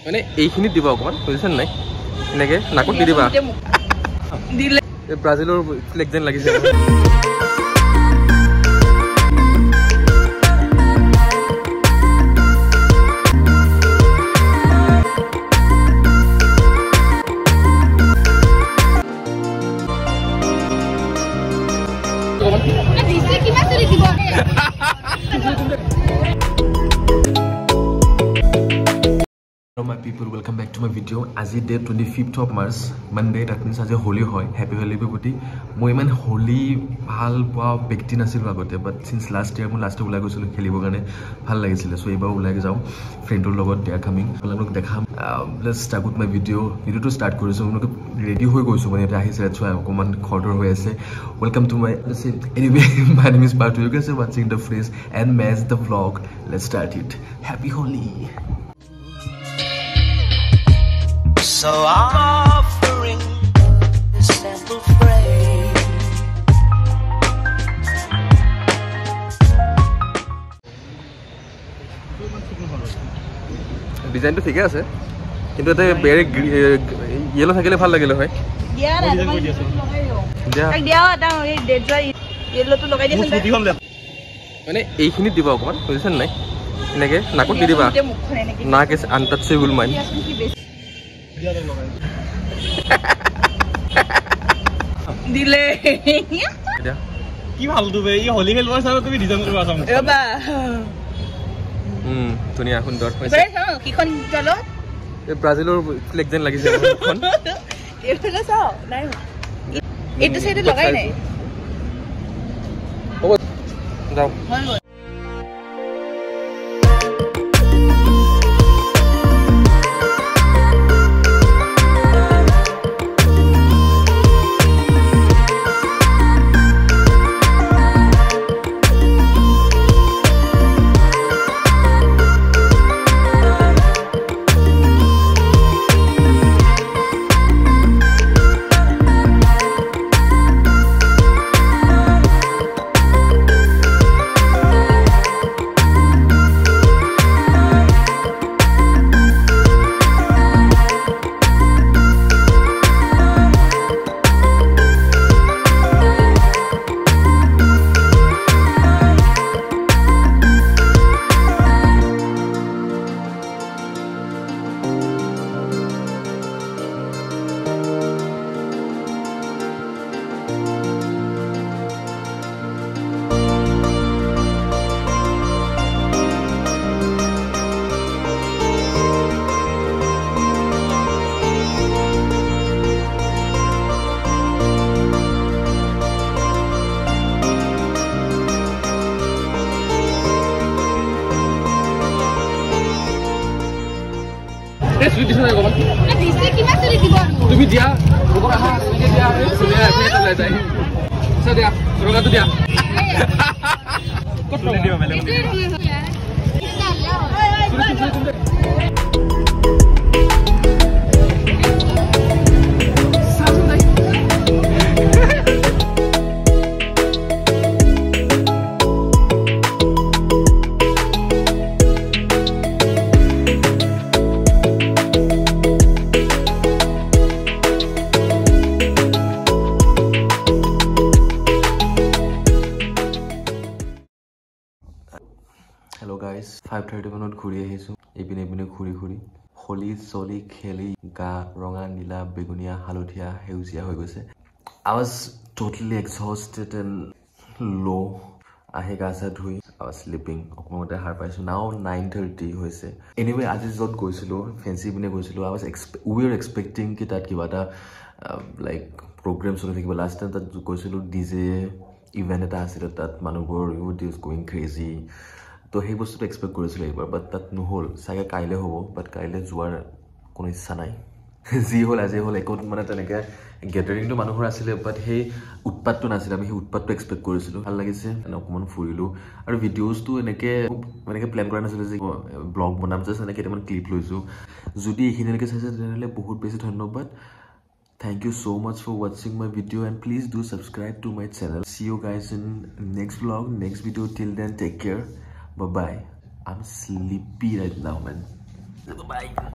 মানে এইখিনি দিবা অকমান বুজিছেন নাই এনেকে নাকত দি দিবা দিলে ব্ৰাজিলৰ ফ্লেগ যেন লাগিছে Hello my people, welcome back to my video. As it day 25th of March, Monday, that means as a holy hoy. Happy Holi everybody. Moi man holy bhal pa bekti nasil agote, but since last year mo last ulai goisilo khelibo gane bhal lagisile. So ebar ulai jao friend or logot they are coming. Log dekham. Let's start with my video. Video to start koriso unok ready hoy goiso mane eta ahise so okoman khordor hoy ase. Welcome to my let's say anyway my name is Batu. You guys are watching the phrase and match the vlog. Let's start it. Happy Holi. So I'm offering this simple phrase. Design to ঠিকই আছে কিন্তু এটা বেৰে yellow থাকিলে ভাল লাগিলে হয় দিয়া না তুমি লগাই দিও তাক দিয়াও এটা এই ডেডজা ইয়েলো তো লগাই দিছেন মানে এইখিনি দিবা অকমান বুজিছেন নাই এনেকে নাকত দি দিবা নাক ইজ আনটাচেবল মাইন দিলে কি ভাল দুবে এই হোলি খেলব চাও তুমি ডিজাইন কৰিব আছাম এবা দুনিয়া সুন্দৰ হৈছে কিখন চলো এই ব্ৰাজিলৰ ফ্লেগ যেন লাগিছে এখন এইটো চাও নাই এইটো সাইডে লগাই নাই হ'ব যাও তুমি দিয়া ওপৰ আহা এনেকে দিয়া সোনে এটা লৈ যায় সে দিয়া ৰগাটো দিয়া কত লৈ দিও মেলে Hello guys, 5:30 মানত ঘুৰি আহিছো এপিনে ঘুৰি হোলি চলি খেলি গা ৰঙা নীলা বেগুনিয়া হালধীয়া হেউজিয়া হৈ গৈছে I was totally exhausted and low আহে গাছা ধুই I was sleeping অকমতে হার পাইছো now 9:30 হৈছে anyway আজি যত গৈছিলো ফেন্সি পিনে গৈছিলো we were expecting কি তাত কিবা এটা like program চলি থাকিব last time তাত গৈছিলো DJ event এটা আছিল তাত মানুহবোৰ it was going crazy তো সেই বস্তুটো এক্সপেক্ট কৰিছিল এবাৰ বাট তাত নহল সাগে কাইলে হ'ব বাট কাইলে যোৱাৰ কোনো ইচ্ছা নাই জি হল আজি হল একত মানে তেনেকে গেদাৰিংটো মানুহৰ আছিল বাট সেই উৎপাতটো নাছিল আমি সেই উৎপাতটো এক্সপেক্ট কৰিছিলো ভাল লাগিছে অকমান ফুৰিলো আৰু ভিডিওছটো এনেকে প্ল্যান কৰা নাছিল যে ব্লগ বনাম জাস্ট এনেকে কেইটামান ক্লিপ লৈছো যদি এইখিনিলৈকে চাইছে তেনেহলে বহুত বেছি ধন্যবাদ Thank you so much for watching my video and please do subscribe to my channel. See you guys in next vlog, next video. Till then, take care. Bye bye. I'm sleepy right now, man. Bye bye.